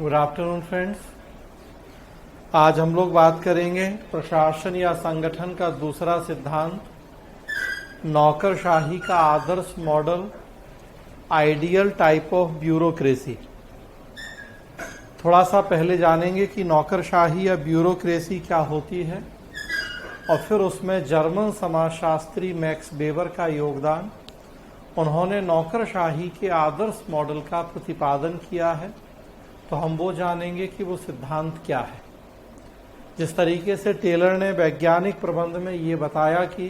Good afternoon friends. आज हम लोग बात करेंगे प्रशासन या संगठन का दूसरा सिद्धांत, नौकरशाही का आदर्श model, ideal type of bureaucracy. थोड़ा सा पहले जानेंगे कि नौकरशाही या ब्यूरोक्रेसी क्या होती है और फिर उसमें जर्मन समाजशास्त्री मैक्स वेबर का योगदान। उन्होंने नौकरशाही के आदर्श मॉडल का प्रतिपादन किया है, तो हम वो जानेंगे कि वो सिद्धांत क्या है। जिस तरीके से टेलर ने वैज्ञानिक प्रबंध में ये बताया कि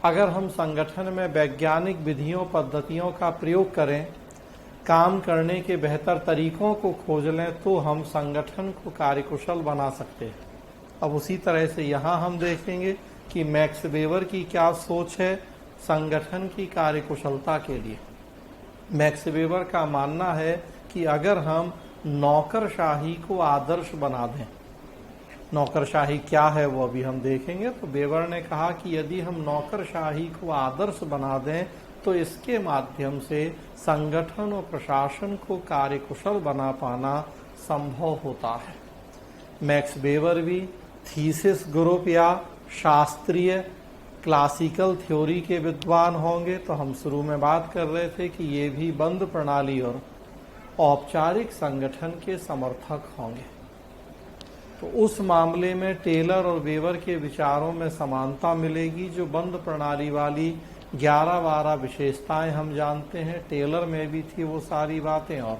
अगर हम संगठन में वैज्ञानिक विधियों पद्धतियों का प्रयोग करें, काम करने के बेहतर तरीकों को खोज लें, तो हम संगठन को कार्यकुशल बना सकते हैं। अब उसी तरह से यहाँ हम देखेंगे कि मैक्स वेबर की क्या सोच है संगठन की कार्यकुशलता के लिए। मैक्स वेबर का मानना है कि अगर हम नौकरशाही को आदर्श बना दें, नौकरशाही क्या है वो अभी हम देखेंगे, तो वेबर ने कहा कि यदि हम नौकरशाही को आदर्श बना दें तो इसके माध्यम से संगठन और प्रशासन को कार्यकुशल बना पाना संभव होता है। मैक्स वेबर भी थीसिस ग्रुप या शास्त्रीय क्लासिकल थ्योरी के विद्वान होंगे। तो हम शुरू में बात कर रहे थे कि ये भी बंद प्रणाली और औपचारिक संगठन के समर्थक होंगे। तो उस मामले में टेलर और वेबर के विचारों में समानता मिलेगी। जो बंद प्रणाली वाली 11-12 विशेषताएं हम जानते हैं, टेलर में भी थी वो सारी बातें और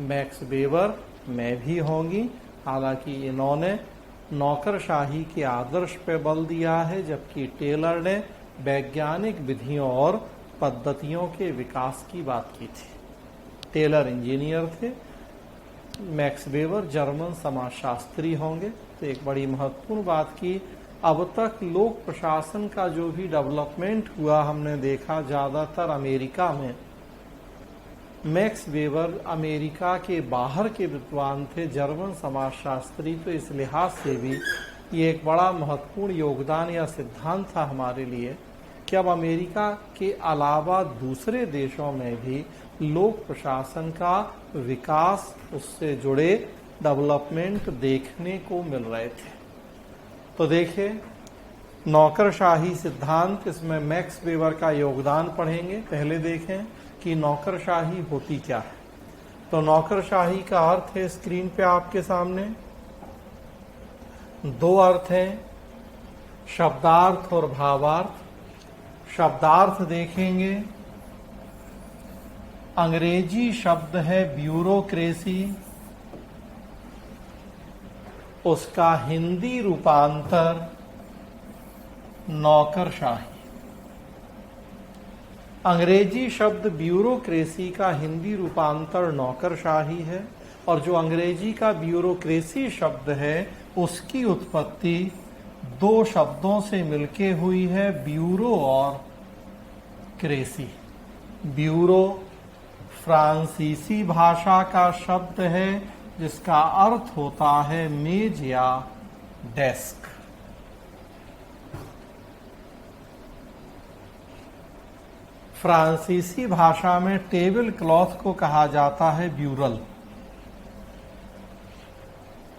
मैक्स वेबर में भी होंगी। हालांकि इन्होंने नौकरशाही के आदर्श पे बल दिया है, जबकि टेलर ने वैज्ञानिक विधियों और पद्धतियों के विकास की बात की थी। टेलर इंजीनियर थे, मैक्स वेबर जर्मन समाजशास्त्री होंगे। तो एक बड़ी महत्वपूर्ण बात की, अब तक लोक प्रशासन का जो भी डेवलपमेंट हुआ हमने देखा ज्यादातर अमेरिका में। मैक्स वेबर अमेरिका के बाहर के विद्वान थे, जर्मन समाजशास्त्री, तो इस लिहाज से भी ये एक बड़ा महत्वपूर्ण योगदान या सिद्धांत था हमारे लिए कि अब अमेरिका के अलावा दूसरे देशों में भी लोक प्रशासन का विकास, उससे जुड़े डेवलपमेंट देखने को मिल रहे थे। तो देखिए, नौकरशाही सिद्धांत, इसमें मैक्स वेबर का योगदान पढ़ेंगे। पहले देखें कि नौकरशाही होती क्या है। तो नौकरशाही का अर्थ है स्क्रीन पे आपके सामने, दो अर्थ हैं, शब्दार्थ और भावार्थ। शब्दार्थ देखेंगे, अंग्रेजी शब्द है ब्यूरोक्रेसी, उसका हिंदी रूपांतर नौकरशाही। अंग्रेजी शब्द ब्यूरोक्रेसी का हिंदी रूपांतर नौकरशाही है, और जो अंग्रेजी का ब्यूरोक्रेसी शब्द है उसकी उत्पत्ति दो शब्दों से मिलके हुई है, ब्यूरो और क्रेसी। ब्यूरो फ्रांसीसी भाषा का शब्द है जिसका अर्थ होता है मेज या डेस्क। फ्रांसीसी भाषा में टेबल क्लॉथ को कहा जाता है ब्यूरल।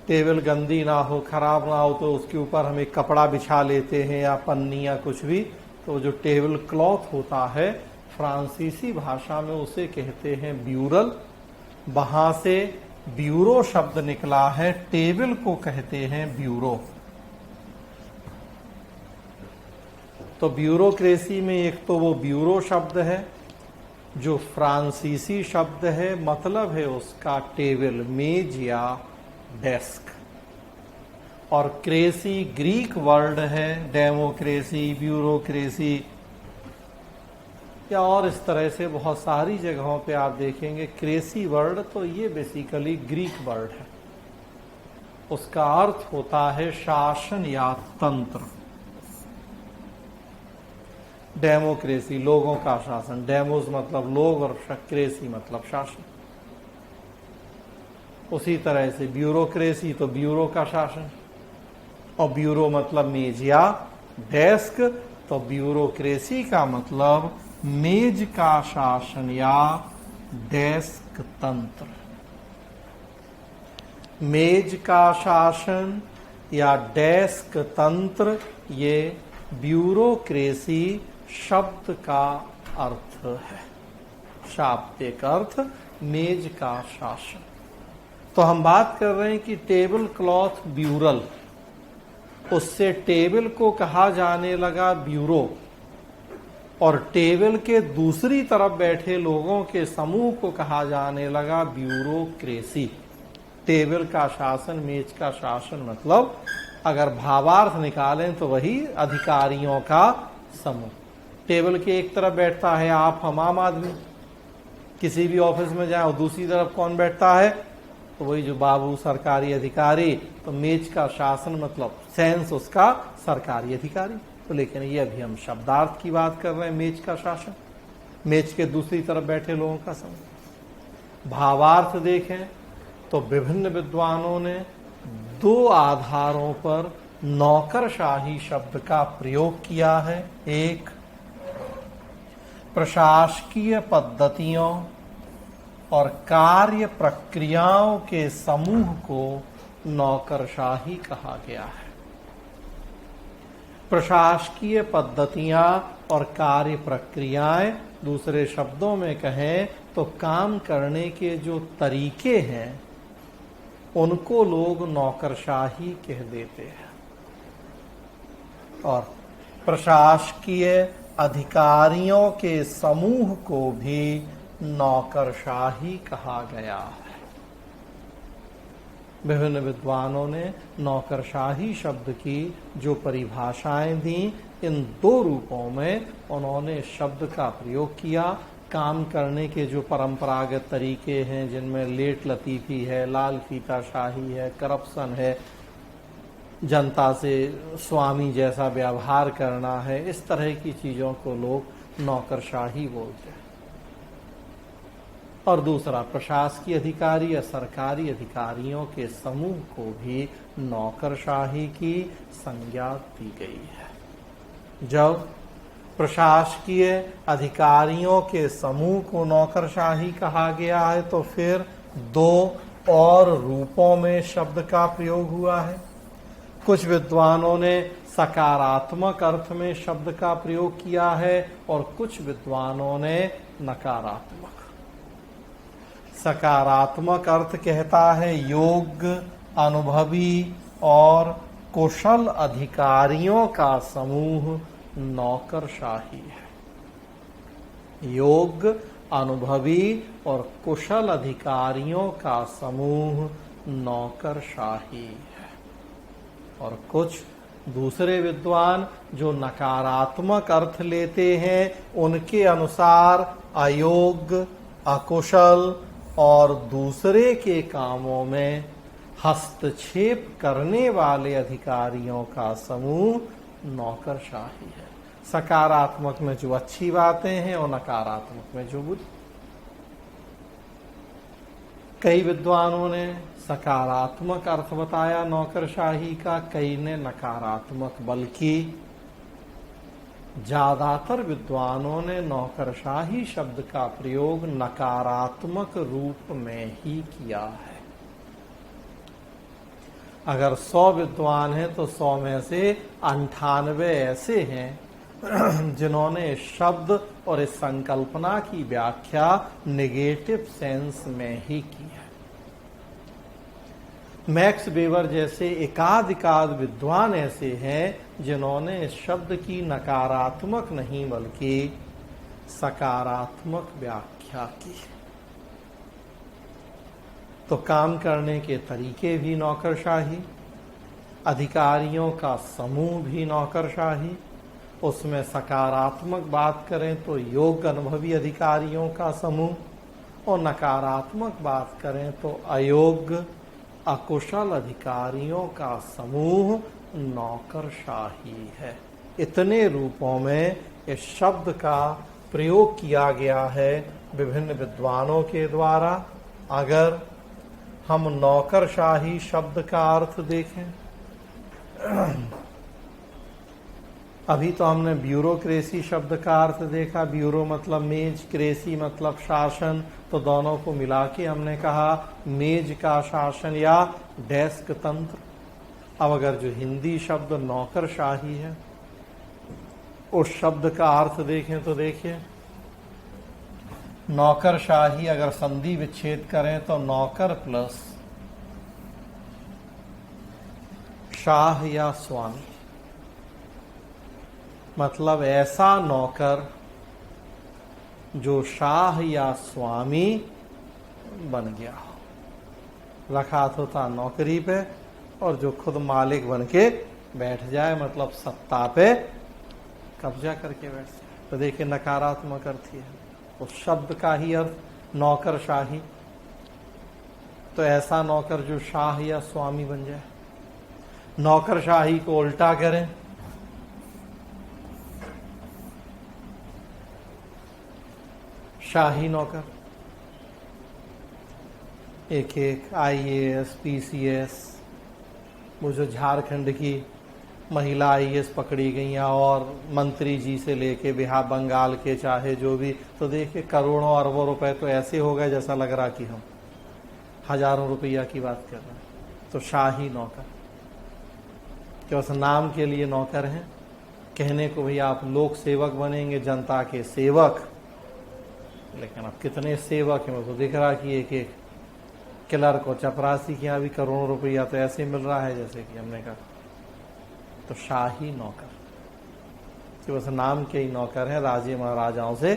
टेबल गंदी ना हो, खराब ना हो, तो उसके ऊपर हम एक कपड़ा बिछा लेते हैं या पन्नी या कुछ भी, तो जो टेबल क्लॉथ होता है फ्रांसीसी भाषा में उसे कहते हैं ब्यूरल। वहां से ब्यूरो शब्द निकला है, टेबल को कहते हैं ब्यूरो। तो ब्यूरोक्रेसी में एक तो वो ब्यूरो शब्द है जो फ्रांसीसी शब्द है, मतलब है उसका टेबल, मेज या डेस्क। और क्रेसी ग्रीक वर्ड है, डेमोक्रेसी, ब्यूरोक्रेसी, या और इस तरह से बहुत सारी जगहों पे आप देखेंगे क्रेसी वर्ड, तो ये बेसिकली ग्रीक वर्ड है। उसका अर्थ होता है शासन या तंत्र। डेमोक्रेसी लोगों का शासन, डेमोस मतलब लोग और क्रेसी मतलब शासन। उसी तरह से ब्यूरोक्रेसी तो ब्यूरो का शासन, और ब्यूरो मतलब मेज या डेस्क, तो ब्यूरोक्रेसी का मतलब मेज का शासन या डेस्क तंत्र। मेज का शासन या डेस्क तंत्र, ये ब्यूरोक्रेसी शब्द का अर्थ है। शाब्दिक अर्थ मेज का शासन। तो हम बात कर रहे हैं कि टेबल क्लॉथ ब्यूरल, उससे टेबल को कहा जाने लगा ब्यूरो, और टेबल के दूसरी तरफ बैठे लोगों के समूह को कहा जाने लगा ब्यूरोक्रेसी। टेबल का शासन, मेज का शासन, मतलब अगर भावार्थ निकालें तो वही अधिकारियों का समूह। टेबल के एक तरफ बैठता है आप, हम आम आदमी, किसी भी ऑफिस में जाए, और दूसरी तरफ कौन बैठता है, तो वही जो बाबू सरकारी अधिकारी। तो मेज का शासन मतलब सेंस उसका सरकारी अधिकारी। तो लेकिन ये अभी हम शब्दार्थ की बात कर रहे हैं, मेज का शासन, मेज के दूसरी तरफ बैठे लोगों का समूह। भावार्थ देखें तो विभिन्न विद्वानों ने दो आधारों पर नौकरशाही शब्द का प्रयोग किया है। एक, प्रशासकीय पद्धतियों और कार्य प्रक्रियाओं के समूह को नौकरशाही कहा गया है। प्रशासकीय पद्धतियां और कार्य प्रक्रियाएं, दूसरे शब्दों में कहें तो काम करने के जो तरीके हैं, उनको लोग नौकरशाही कह देते हैं। और प्रशासकीय अधिकारियों के समूह को भी नौकरशाही कहा गया है। विभिन्न विद्वानों ने नौकरशाही शब्द की जो परिभाषाएं दी, इन दो रूपों में उन्होंने शब्द का प्रयोग किया। काम करने के जो परंपरागत तरीके हैं, जिनमें लेट लतीफी है, लाल फीताशाही है, करप्शन है, जनता से स्वामी जैसा व्यवहार करना है, इस तरह की चीजों को लोग नौकरशाही बोलते हैं। और दूसरा, प्रशासकीय अधिकारी या सरकारी अधिकारियों के समूह को भी नौकरशाही की संज्ञा दी गई है। जब प्रशासकीय अधिकारियों के समूह को नौकरशाही कहा गया है, तो फिर दो और रूपों में शब्द का प्रयोग हुआ है। कुछ विद्वानों ने सकारात्मक अर्थ में शब्द का प्रयोग किया है और कुछ विद्वानों ने नकारात्मक। सकारात्मक अर्थ कहता है योग्य, अनुभवी और कुशल अधिकारियों का समूह नौकरशाही है। योग्य, अनुभवी और कुशल अधिकारियों का समूह नौकरशाही है। और कुछ दूसरे विद्वान जो नकारात्मक अर्थ लेते हैं, उनके अनुसार अयोग्य, अकुशल और दूसरे के कामों में हस्तक्षेप करने वाले अधिकारियों का समूह नौकरशाही है। सकारात्मक में जो अच्छी बातें हैं और नकारात्मक में जो बुरी। कई विद्वानों ने सकारात्मक अर्थ बताया नौकरशाही का, कई ने नकारात्मक, बल्कि ज्यादातर विद्वानों ने नौकरशाही शब्द का प्रयोग नकारात्मक रूप में ही किया है। अगर 100 विद्वान हैं तो 100 में से 98 ऐसे हैं जिन्होंने इस शब्द और इस संकल्पना की व्याख्या नेगेटिव सेंस में ही की है। मैक्स वेबर जैसे एकाध विद्वान ऐसे हैं जिन्होंने इस शब्द की नकारात्मक नहीं बल्कि सकारात्मक व्याख्या की। तो काम करने के तरीके भी नौकरशाही, अधिकारियों का समूह भी नौकरशाही। उसमें सकारात्मक बात करें तो योग्य, अनुभवी अधिकारियों का समूह, और नकारात्मक बात करें तो अयोग्य, अकुशल अधिकारियों का समूह नौकरशाही है। इतने रूपों में इस शब्द का प्रयोग किया गया है विभिन्न विद्वानों के द्वारा। अगर हम नौकरशाही शब्द का अर्थ देखें अभी तो हमने ब्यूरोक्रेसी शब्द का अर्थ देखा। ब्यूरो मतलब मेज, क्रेसी मतलब शासन, तो दोनों को मिला के हमने कहा मेज का शासन या डेस्क तंत्र। अब अगर जो हिंदी शब्द नौकरशाही है उस शब्द का अर्थ देखें तो देखिए, नौकरशाही अगर संधि विच्छेद करें तो नौकर प्लस शाह या स्वामी, मतलब ऐसा नौकर जो शाह या स्वामी बन गया हो। रखा तो था नौकरी पे, और जो खुद मालिक बन के बैठ जाए, मतलब सत्ता पे कब्जा करके बैठ जाए। तो देखिए नकारात्मक अर्थ है उस शब्द का ही अर्थ नौकरशाही। तो ऐसा नौकर जो शाह या स्वामी बन जाए। नौकरशाही को उल्टा करें, शाही नौकर। एक एक आईएएस, पीसीएस, वो जो झारखंड की महिला आईएएस पकड़ी गई और मंत्री जी से लेके बिहार बंगाल के चाहे जो भी, तो देखिए करोड़ों अरबों रुपए तो ऐसे हो गए जैसा लग रहा कि हम हजारों रुपया की बात कर रहे हैं। तो शाही नौकर कि बस नाम के लिए नौकर हैं, कहने को भैया आप लोक सेवक बनेंगे, जनता के सेवक, लेकिन अब कितने सेवक हैं। मुझे दिख रहा कि एक एक क्लर्क और चपरासी के यहाँ भी करोड़ों रुपया तो ऐसे मिल रहा है जैसे कि हमने कहा। तो शाही नौकर कि बस नाम के ही नौकर है, राजे महाराजाओं से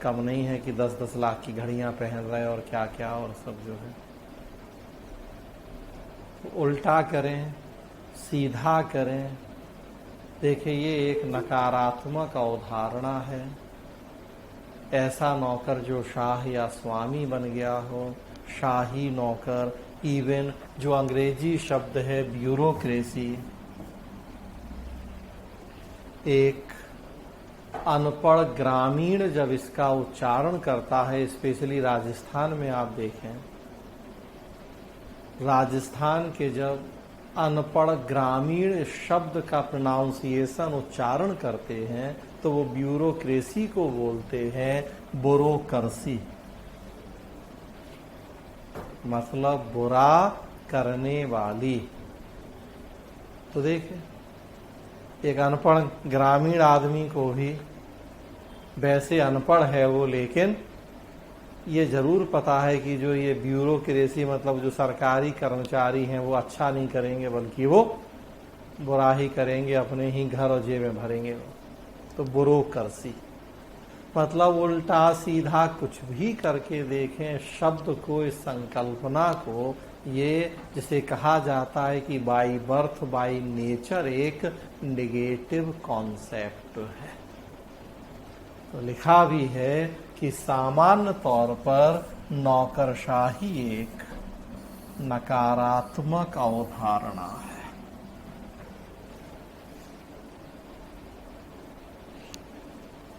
कम नहीं है कि 10-10 लाख की घड़ियां पहन रहे और क्या क्या और सब जो है। तो उल्टा करें, सीधा करें। देखिए ये एक नकारात्मक अवधारणा है। ऐसा नौकर जो शाह या स्वामी बन गया हो, शाही नौकर। इवन जो अंग्रेजी शब्द है ब्यूरोक्रेसी, एक अनपढ़ ग्रामीण जब इसका उच्चारण करता है, स्पेशली राजस्थान में आप देखें, राजस्थान के जब अनपढ़ ग्रामीण शब्द का प्रोनाउंसिएशन उच्चारण करते हैं तो वो ब्यूरोक्रेसी को बोलते हैं बुरोकरसी, मतलब बुरा करने वाली। तो देखिए एक अनपढ़ ग्रामीण आदमी को भी, वैसे अनपढ़ है वो, लेकिन ये जरूर पता है कि जो ये ब्यूरोक्रेसी मतलब जो सरकारी कर्मचारी हैं वो अच्छा नहीं करेंगे, बल्कि वो बुरा ही करेंगे, अपने ही घर और जेब में भरेंगे। तो बुरोकरसी मतलब उल्टा सीधा कुछ भी करके देखें शब्द को, इस संकल्पना को। ये जिसे कहा जाता है कि बाई बर्थ बाई नेचर एक नेगेटिव कॉन्सेप्ट है। तो लिखा भी है कि सामान्य तौर पर नौकरशाही एक नकारात्मक अवधारणा है।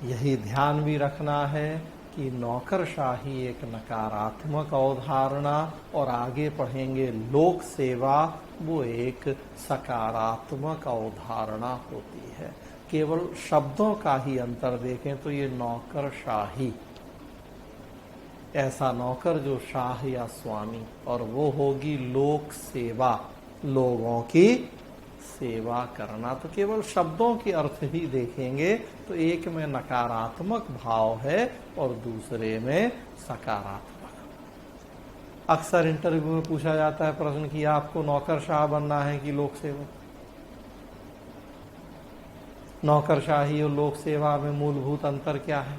यही ध्यान भी रखना है कि नौकरशाही एक नकारात्मक अवधारणा, और आगे पढ़ेंगे लोक सेवा वो एक सकारात्मक अवधारणा होती है। केवल शब्दों का ही अंतर देखें तो ये नौकरशाही, ऐसा नौकर जो शाह या स्वामी, और वो होगी लोक सेवा, लोगों की सेवा करना। तो केवल शब्दों के अर्थ ही देखेंगे तो एक में नकारात्मक भाव है और दूसरे में सकारात्मक। अक्सर इंटरव्यू में पूछा जाता है प्रश्न कि आपको नौकरशाह बनना है कि लोक सेवक। नौकरशाही और लोक सेवा में मूलभूत अंतर क्या है?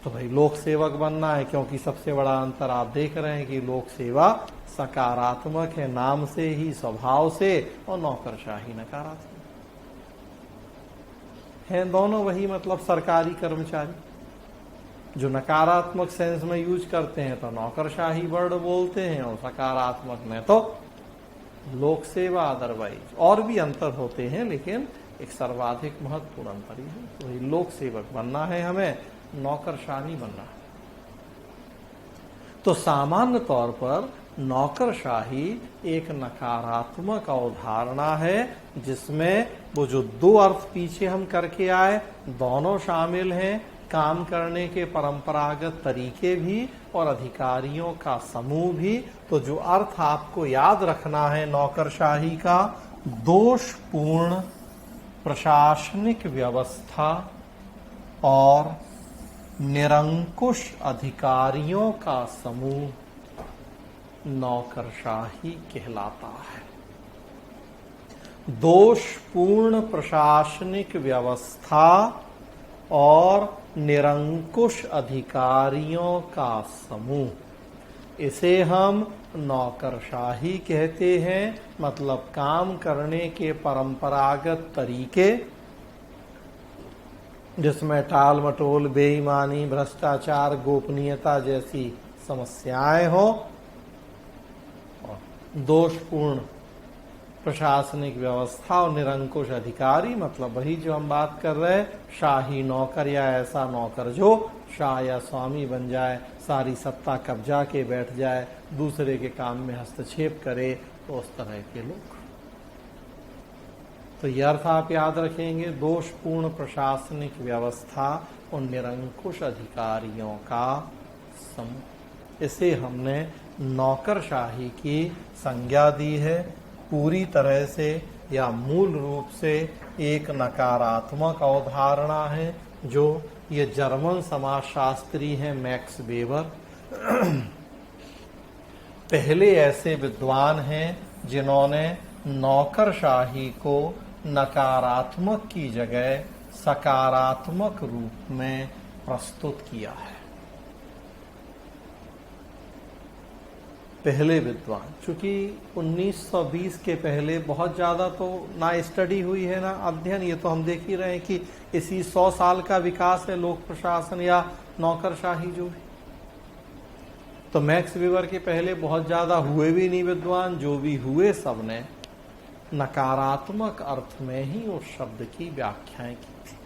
तो भाई लोक सेवक बनना है, क्योंकि सबसे बड़ा अंतर आप देख रहे हैं कि लोक सेवा सकारात्मक है नाम से ही, स्वभाव से, और नौकरशाही नकारात्मक है। दोनों वही, मतलब सरकारी कर्मचारी जो नकारात्मक सेंस में यूज करते हैं तो नौकरशाही वर्ड बोलते हैं, और सकारात्मक में तो लोक सेवा। अदरवाइज और भी अंतर होते हैं, लेकिन एक सर्वाधिक महत्वपूर्ण अंतर ही है। तो वही लोक सेवक बनना है हमें, नौकरशाही बनना है। तो सामान्य तौर पर नौकरशाही एक नकारात्मक अवधारणा है जिसमें वो जो दो अर्थ पीछे हम करके आए दोनों शामिल हैं, काम करने के परंपरागत तरीके भी और अधिकारियों का समूह भी। तो जो अर्थ आपको याद रखना है नौकरशाही का, दोषपूर्ण प्रशासनिक व्यवस्था और निरंकुश अधिकारियों का समूह नौकरशाही कहलाता है। दोषपूर्ण प्रशासनिक व्यवस्था और निरंकुश अधिकारियों का समूह, इसे हम नौकरशाही कहते हैं। मतलब काम करने के परंपरागत तरीके जिसमें टाल मटोल, बेईमानी, भ्रष्टाचार, गोपनीयता जैसी समस्याएं हो, और दोषपूर्ण प्रशासनिक व्यवस्था और निरंकुश अधिकारी, मतलब वही जो हम बात कर रहे हैं, शाही नौकर या ऐसा नौकर जो शाह या स्वामी बन जाए, सारी सत्ता कब्जा के बैठ जाए, दूसरे के काम में हस्तक्षेप करे, तो उस तरह के लोग। तो यह अर्थ आप याद रखेंगे, दोषपूर्ण प्रशासनिक व्यवस्था और निरंकुश अधिकारियों का समूह। इसे हमने नौकरशाही की संज्ञा दी है। पूरी तरह से या मूल रूप से एक नकारात्मक अवधारणा है जो ये जर्मन समाजशास्त्री हैं मैक्स वेबर। पहले ऐसे विद्वान हैं जिन्होंने नौकरशाही को नकारात्मक की जगह सकारात्मक रूप में प्रस्तुत किया है। पहले विद्वान, चूंकि 1920 के पहले बहुत ज्यादा तो ना स्टडी हुई है ना अध्ययन, ये तो हम देख ही रहे हैं कि इसी 100 साल का विकास है लोक प्रशासन या नौकरशाही जो भी। तो मैक्स वेबर के पहले बहुत ज्यादा हुए भी नहीं विद्वान, जो भी हुए सबने नकारात्मक अर्थ में ही उस शब्द की व्याख्याएं की थी।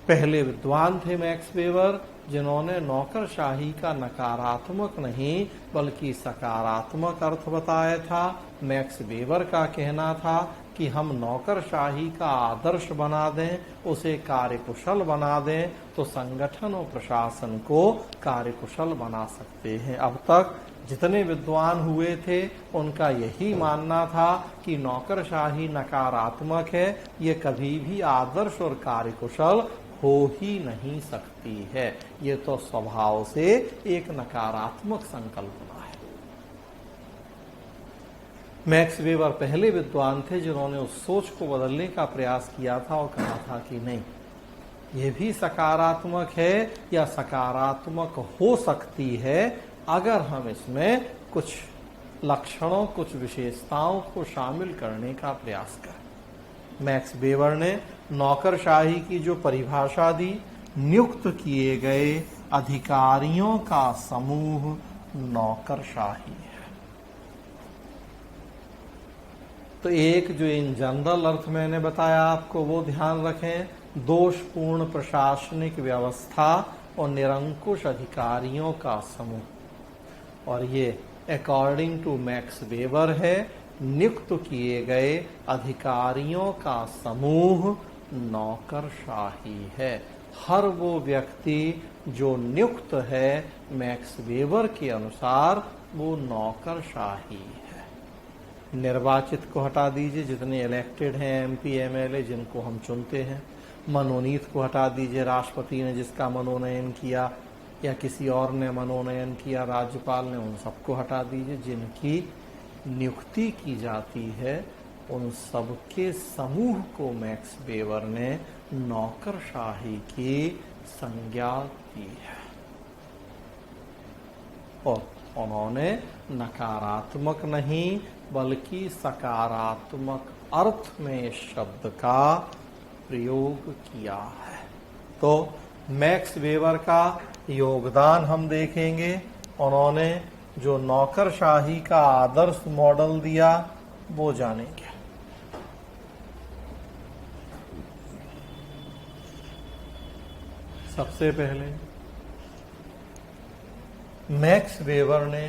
पहले विद्वान थे मैक्स वेबर जिन्होंने नौकरशाही का नकारात्मक नहीं बल्कि सकारात्मक अर्थ बताया था। मैक्स वेबर का कहना था कि हम नौकरशाही का आदर्श बना दें, उसे कार्यकुशल बना दें, तो संगठन और प्रशासन को कार्यकुशल बना सकते हैं। अब तक जितने विद्वान हुए थे उनका यही मानना था कि नौकरशाही नकारात्मक है, ये कभी भी आदर्श और कार्यकुशल हो ही नहीं सकती है, ये तो स्वभाव से एक नकारात्मक संकल्पना है। मैक्स वेबर पहले विद्वान थे जिन्होंने उस सोच को बदलने का प्रयास किया था और कहा था कि नहीं, ये भी सकारात्मक है या सकारात्मक हो सकती है अगर हम इसमें कुछ लक्षणों, कुछ विशेषताओं को शामिल करने का प्रयास करें। मैक्स वेबर ने नौकरशाही की जो परिभाषा दी, नियुक्त किए गए अधिकारियों का समूह नौकरशाही है। तो एक जो इन जनरल अर्थ मैंने बताया आपको वो ध्यान रखें, दोषपूर्ण प्रशासनिक व्यवस्था और निरंकुश अधिकारियों का समूह, और ये अकॉर्डिंग टू मैक्स वेबर है नियुक्त किए गए अधिकारियों का समूह नौकरशाही है। हर वो व्यक्ति जो नियुक्त है मैक्स वेबर के अनुसार वो नौकरशाही है। निर्वाचित को हटा दीजिए, जितने इलेक्टेड हैं एमपी एमएलए जिनको हम चुनते हैं। मनोनीत को हटा दीजिए, राष्ट्रपति ने जिसका मनोनयन किया या किसी और ने मनोनयन किया, राज्यपाल ने, उन सबको हटा दीजिए। जिनकी नियुक्ति की जाती है उन सबके समूह को मैक्स वेबर ने नौकरशाही की संज्ञा दी है, और उन्होंने नकारात्मक नहीं बल्कि सकारात्मक अर्थ में इस शब्द का प्रयोग किया है। तो मैक्स वेबर का योगदान हम देखेंगे। उन्होंने जो नौकरशाही का आदर्श मॉडल दिया वो जानेंगे। सबसे पहले मैक्स वेबर ने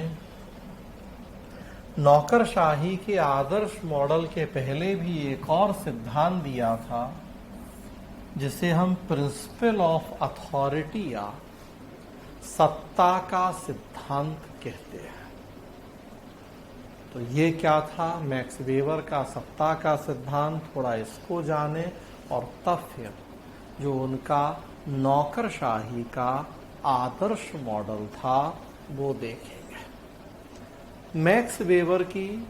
नौकरशाही के आदर्श मॉडल के पहले भी एक और सिद्धांत दिया था जिसे हम प्रिंसिपल ऑफ अथॉरिटी या सत्ता का सिद्धांत कहते हैं। तो ये क्या था मैक्स वेबर का सत्ता का सिद्धांत, थोड़ा इसको जाने और तब फिर जो उनका नौकरशाही का आदर्श मॉडल था वो देखेंगे। मैक्स वेबर की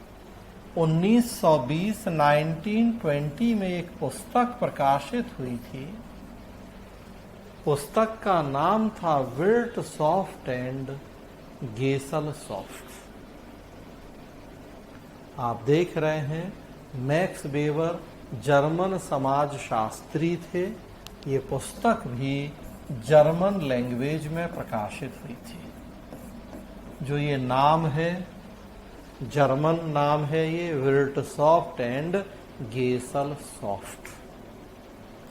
1920 में एक पुस्तक प्रकाशित हुई थी। पुस्तक का नाम था विल्ट सॉफ्ट एंड गेसल सॉफ्ट। आप देख रहे हैं मैक्स वेबर जर्मन समाजशास्त्री थे। ये पुस्तक भी जर्मन लैंग्वेज में प्रकाशित हुई थी। जो ये नाम है जर्मन नाम है, ये विल्ट सॉफ्ट एंड गेसल सॉफ्ट,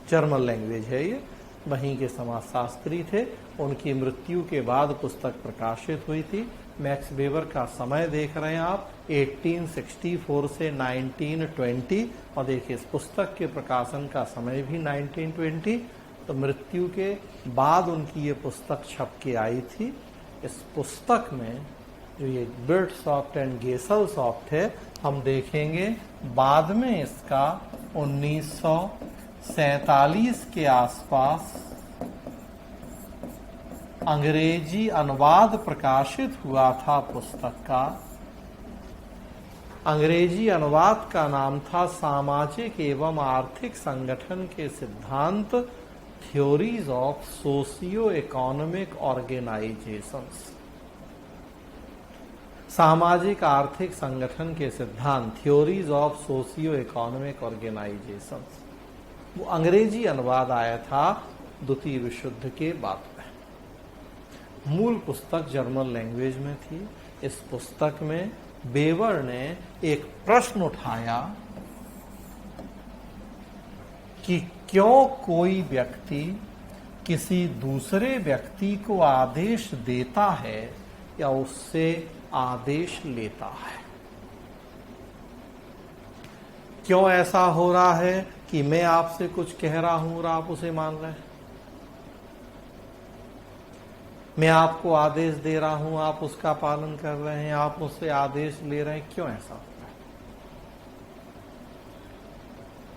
जर्मन लैंग्वेज है ये। वहीं के समाजशास्त्री थे। उनकी मृत्यु के बाद पुस्तक प्रकाशित हुई थी। मैक्स वेबर का समय देख रहे हैं आप 1864 से 1920, और देखिए इस पुस्तक के प्रकाशन का समय भी 1920। तो मृत्यु के बाद उनकी ये पुस्तक छप के आई थी। इस पुस्तक में जो ये विल्ट सॉफ्ट एंड गेसल सॉफ्ट है, हम देखेंगे बाद में इसका 1947 के आसपास अंग्रेजी अनुवाद प्रकाशित हुआ था पुस्तक का। अंग्रेजी अनुवाद का नाम था सामाजिक एवं आर्थिक संगठन के सिद्धांत, theories of socio economic organisations. सामाजिक आर्थिक संगठन के सिद्धांत, theories of socio economic organisations, वो अंग्रेजी अनुवाद आया था द्वितीय विश्व युद्ध के बाद में। मूल पुस्तक जर्मन लैंग्वेज में थी। इस पुस्तक में वेबर ने एक प्रश्न उठाया कि क्यों कोई व्यक्ति किसी दूसरे व्यक्ति को आदेश देता है या उससे आदेश लेता है। क्यों ऐसा हो रहा है कि मैं आपसे कुछ कह रहा हूं और आप उसे मान रहे हैं। मैं आपको आदेश दे रहा हूं, आप उसका पालन कर रहे हैं, आप मुझसे आदेश ले रहे हैं। क्यों ऐसा होता है?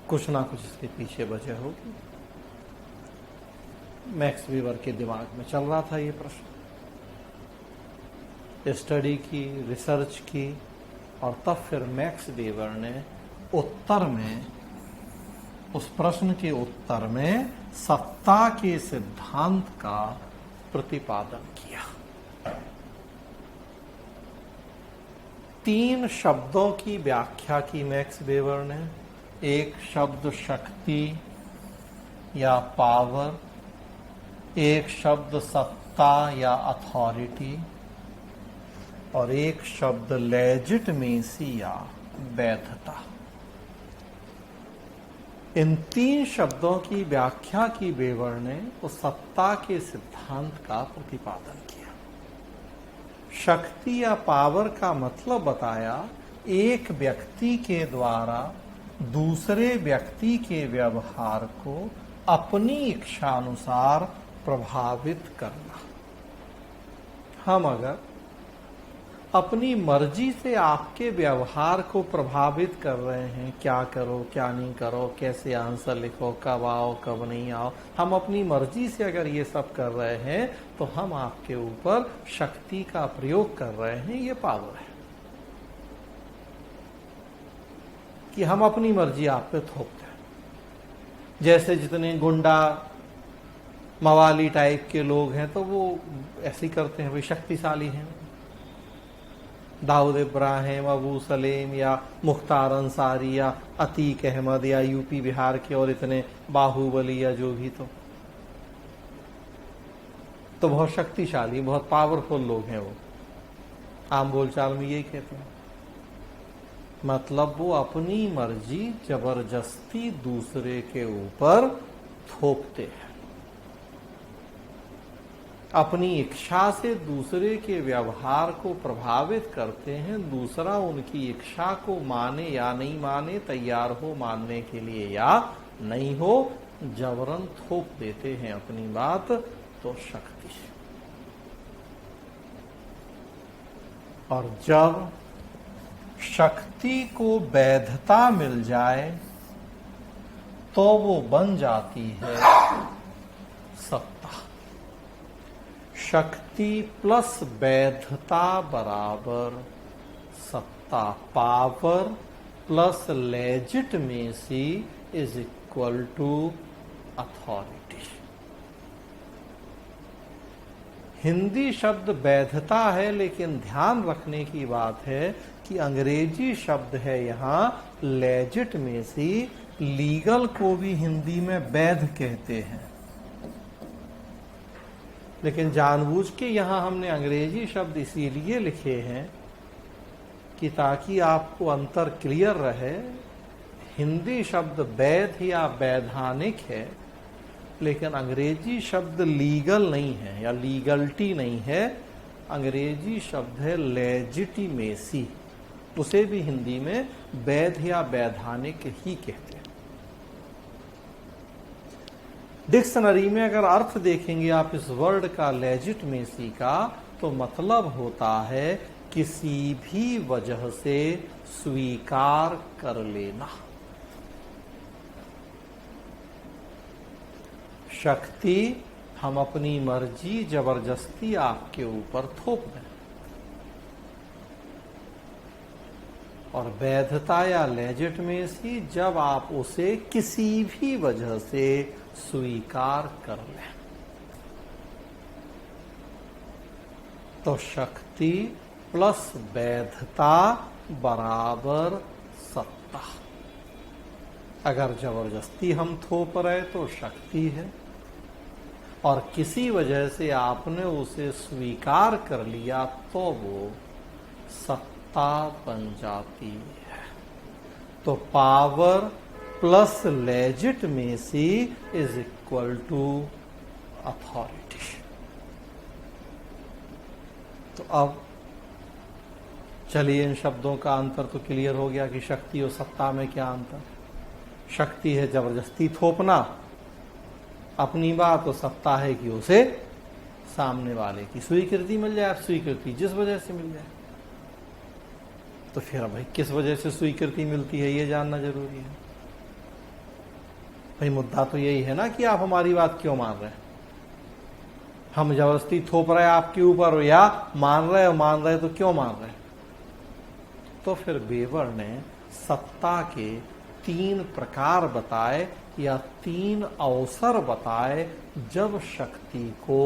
कुछ ना कुछ इसके पीछे वजह होगी। मैक्स वेबर के दिमाग में चल रहा था ये प्रश्न। स्टडी की, रिसर्च की, और तब फिर मैक्स वेबर ने उत्तर में, उस प्रश्न के उत्तर में सत्ता के सिद्धांत का प्रतिपादन किया। 3 शब्दों की व्याख्या की मैक्स वेबर ने। एक शब्द शक्ति या पावर, एक शब्द सत्ता या अथॉरिटी, और एक शब्द लेजिटिमेसी या वैधता। इन 3 शब्दों की व्याख्या की वेबर ने उस सत्ता के सिद्धांत का प्रतिपादन किया। शक्ति या पावर का मतलब बताया एक व्यक्ति के द्वारा दूसरे व्यक्ति के व्यवहार को अपनी इच्छानुसार प्रभावित करना। हम अगर अपनी मर्जी से आपके व्यवहार को प्रभावित कर रहे हैं, क्या करो क्या नहीं करो, कैसे आंसर लिखो, कब आओ कब नहीं आओ, हम अपनी मर्जी से अगर ये सब कर रहे हैं तो हम आपके ऊपर शक्ति का प्रयोग कर रहे हैं। ये पावर है कि हम अपनी मर्जी आप पे थोपते हैं। जैसे जितने गुंडा मवाली टाइप के लोग हैं तो वो ऐसे ही करते हैं, वे शक्तिशाली हैं। दाऊद इब्राहिम, अबू सलेम या मुख्तार अंसारी या अतीक अहमद या यूपी बिहार के और इतने बाहुबली या जो भी, तो बहुत शक्तिशाली, बहुत पावरफुल लोग हैं वो। आम बोलचाल में यही कहते हैं। मतलब वो अपनी मर्जी जबरदस्ती दूसरे के ऊपर थोपते हैं। अपनी इच्छा से दूसरे के व्यवहार को प्रभावित करते हैं, दूसरा उनकी इच्छा को माने या नहीं माने, तैयार हो मानने के लिए या नहीं हो, जबरन थोप देते हैं अपनी बात, तो शक्ति। और जब शक्ति को वैधता मिल जाए तो वो बन जाती है सत्ता। शक्ति प्लस वैधता बराबर सत्ता। Power plus legitimacy is equal to authority. Hindi शब्द वैधता है, लेकिन ध्यान रखने की बात है कि अंग्रेजी शब्द है यहां लेजिटमेसी। लीगल को भी हिंदी में वैध कहते हैं, लेकिन जानबूझ के यहां हमने अंग्रेजी शब्द इसीलिए लिखे हैं कि ताकि आपको अंतर क्लियर रहे। हिंदी शब्द वैध या वैधानिक है, लेकिन अंग्रेजी शब्द लीगल नहीं है या लीगलिटी नहीं है। अंग्रेजी शब्द है लेजिटिमेसी, उसे भी हिंदी में वैध या वैधानिक ही कहते हैं। डिक्शनरी में अगर अर्थ देखेंगे आप इस वर्ड का लेजिटिमेसी का, तो मतलब होता है किसी भी वजह से स्वीकार कर लेना। शक्ति हम अपनी मर्जी जबरदस्ती आपके ऊपर थोप दें, और वैधता या लेजिटिमेसी जब आप उसे किसी भी वजह से स्वीकार कर लें। तो शक्ति प्लस वैधता बराबर सत्ता। अगर जबरदस्ती हम थोप रहे तो शक्ति है, और किसी वजह से आपने उसे स्वीकार कर लिया तो वो सत्ता बन जाती है। तो power plus legitimacy is equal to authority. तो अब चलिए इन शब्दों का अंतर तो क्लियर हो गया कि शक्ति और सत्ता में क्या अंतर। शक्ति है जबरदस्ती थोपना अपनी बात, तो सत्ता है कि उसे सामने वाले की स्वीकृति मिल जाए। आप स्वीकृति जिस वजह से मिल जाए, तो फिर भाई किस वजह से स्वीकृति मिलती है ये जानना जरूरी है। भाई मुद्दा तो यही है ना कि आप हमारी बात क्यों मान रहे हैं। हम जबरदस्ती थोप रहे हैं आपके ऊपर, या मान रहे तो क्यों मान रहे हैं। तो फिर बेवर ने सत्ता के 3 प्रकार बताए या 3 अवसर बताए जब शक्ति को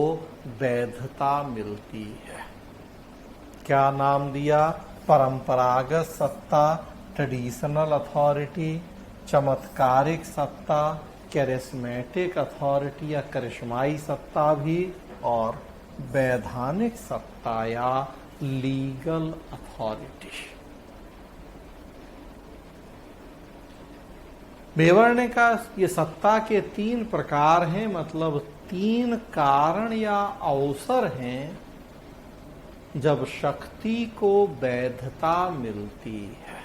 वैधता मिलती है। क्या नाम दिया? परंपरागत सत्ता, ट्रेडिशनल अथॉरिटी, चमत्कारिक सत्ता, कैरिस्मेटिक अथॉरिटी या करिश्माई सत्ता भी, और वैधानिक सत्ता या लीगल अथॉरिटी। बेवर ने कहा ये सत्ता के 3 प्रकार हैं, मतलब 3 कारण या अवसर हैं जब शक्ति को वैधता मिलती है।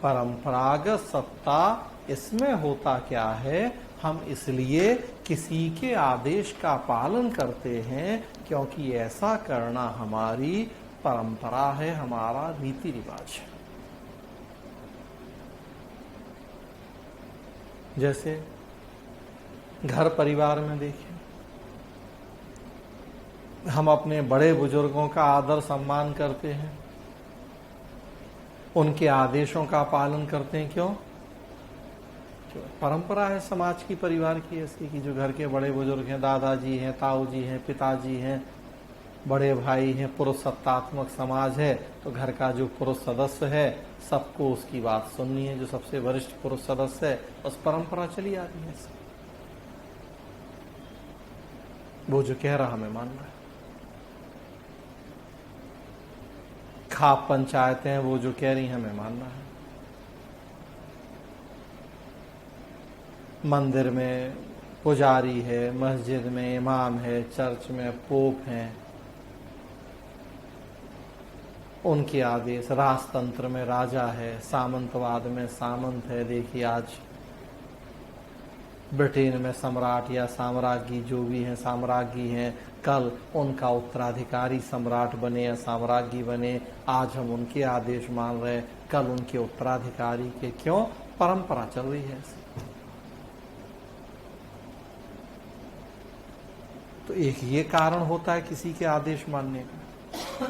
परंपरागत सत्ता, इसमें होता क्या है, हम इसलिए किसी के आदेश का पालन करते हैं क्योंकि ऐसा करना हमारी परंपरा है, हमारा रीति रिवाज है। जैसे घर परिवार में देखिए, हम अपने बड़े बुजुर्गों का आदर सम्मान करते हैं, उनके आदेशों का पालन करते हैं। क्यों? परंपरा है समाज की, परिवार की ऐसी कि जो घर के बड़े बुजुर्ग हैं, दादाजी हैं, ताऊ जी हैं, पिताजी हैं, बड़े भाई हैं, पुरुष सत्तात्मक समाज है, तो घर का जो पुरुष सदस्य है सबको उसकी बात सुननी है। जो सबसे वरिष्ठ पुरुष सदस्य है, उस परंपरा चली आ रही है। वो जो कह रहा हमें मानना है। खाप पंचायतें हैं, वो जो कह रही हैं हमें मानना है। मंदिर में पुजारी है, मस्जिद में इमाम है, चर्च में पोप हैं, उनके आदेश, राजतंत्र में राजा है, सामंतवाद में सामंत है। देखिए आज ब्रिटेन में सम्राट या साम्राज्ञी जो भी हैं, साम्राज्ञी हैं, कल उनका उत्तराधिकारी सम्राट बने या साम्राज्ञी बने, आज हम उनके आदेश मान रहे हैं, कल उनके उत्तराधिकारी के। क्यों? परंपरा चल रही है ऐसे। तो एक ये कारण होता है किसी के आदेश मानने का।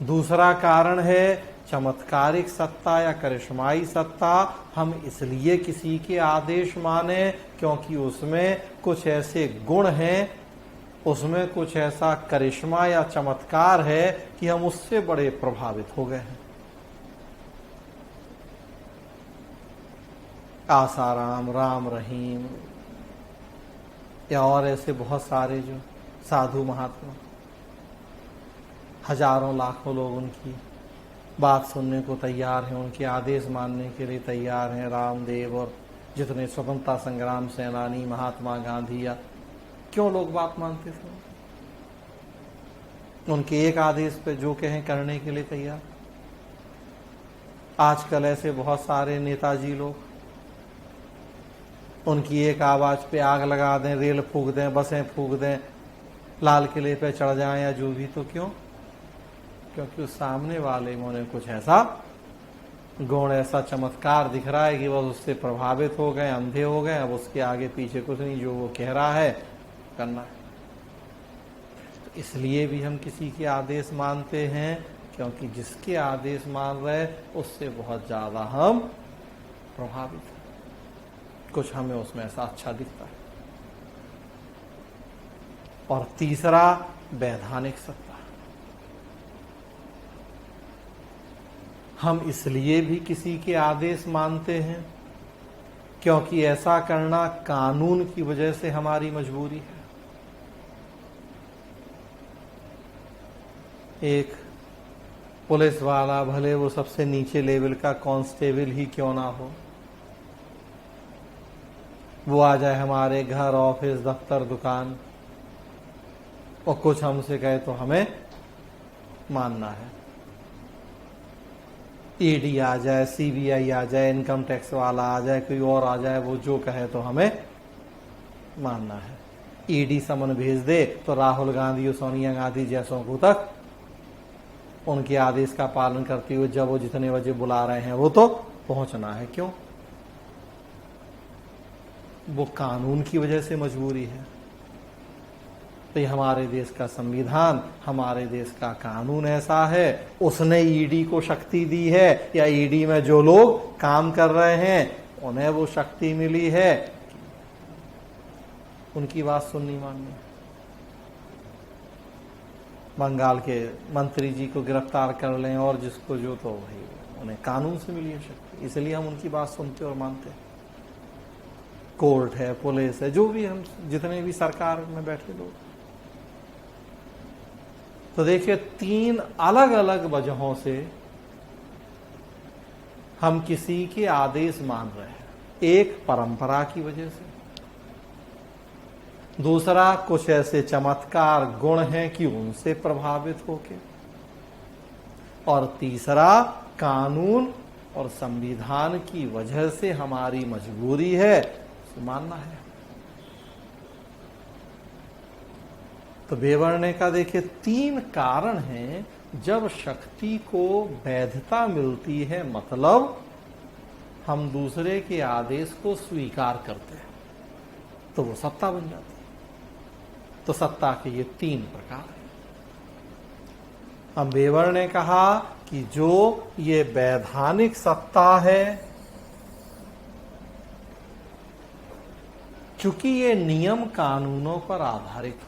दूसरा कारण है चमत्कारिक सत्ता या करिश्माई सत्ता। हम इसलिए किसी के आदेश माने क्योंकि उसमें कुछ ऐसे गुण हैं, उसमें कुछ ऐसा करिश्मा या चमत्कार है कि हम उससे बड़े प्रभावित हो गए हैं। आसाराम, राम रहीम या और ऐसे बहुत सारे जो साधु महात्मा, हजारों लाखों लोग उनकी बात सुनने को तैयार हैं, उनके आदेश मानने के लिए तैयार हैं। रामदेव और जितने स्वतंत्रता संग्राम सेनानी, महात्मा गांधी, या क्यों लोग बात मानते थे? उनके एक आदेश पे जो कहें करने के लिए तैयार। आजकल ऐसे बहुत सारे नेताजी लोग, उनकी एक आवाज पे आग लगा दें, रेल फूंक दें, बसें फूंक दें, लाल किले पे चढ़ जाएं या जो भी। तो क्यों? क्योंकि उस सामने वाले में कुछ ऐसा गुण, ऐसा चमत्कार दिख रहा है कि बस उससे प्रभावित हो गए, अंधे हो गए। अब उसके आगे पीछे कुछ नहीं, जो वो कह रहा है करना है। तो इसलिए भी हम किसी के आदेश मानते हैं क्योंकि जिसके आदेश मान रहे उससे बहुत ज्यादा हम प्रभावित हैं, कुछ हमें उसमें ऐसा अच्छा दिखता है। और तीसरा वैधानिक सत्ता। हम इसलिए भी किसी के आदेश मानते हैं क्योंकि ऐसा करना कानून की वजह से हमारी मजबूरी है। एक पुलिस वाला, भले वो सबसे नीचे लेवल का कांस्टेबल ही क्यों ना हो, वो आ जाए हमारे घर, ऑफिस, दफ्तर, दुकान और कुछ हमसे कहे तो हमें मानना है। ईडी आ जाए, सीबीआई आ जाए, इनकम टैक्स वाला आ जाए, कोई और आ जाए, वो जो कहे तो हमें मानना है। ईडी समन भेज दे तो राहुल गांधी और सोनिया गांधी जैसों को तक उनके आदेश का पालन करते हुए जब वो जितने बजे बुला रहे हैं वो तो पहुंचना है। क्यों? वो कानून की वजह से मजबूरी है। तो ये हमारे देश का संविधान, हमारे देश का कानून ऐसा है। उसने ईडी को शक्ति दी है या ईडी में जो लोग काम कर रहे हैं उन्हें वो शक्ति मिली है, उनकी बात सुननी माननी। बंगाल के मंत्री जी को गिरफ्तार कर लें और जिसको जो, तो भाई उन्हें कानून से मिली है शक्ति, इसलिए हम उनकी बात सुनते और मानते हैं। कोर्ट है, पुलिस है, जो भी हम जितने भी सरकार में बैठे लोग। तो देखिए, तीन अलग अलग वजहों से हम किसी के आदेश मान रहे हैं। एक परंपरा की वजह से, दूसरा कुछ ऐसे चमत्कार गुण हैं कि उनसे प्रभावित होके, और तीसरा कानून और संविधान की वजह से हमारी मजबूरी है, उसे मानना है। तो बेवरने का देखिए तीन कारण हैं जब शक्ति को वैधता मिलती है, मतलब हम दूसरे के आदेश को स्वीकार करते हैं तो वो सत्ता बन जाती है। तो सत्ता के ये तीन प्रकार हैं। अम्बेवर ने कहा कि जो ये वैधानिक सत्ता है, चूंकि ये नियम कानूनों पर आधारित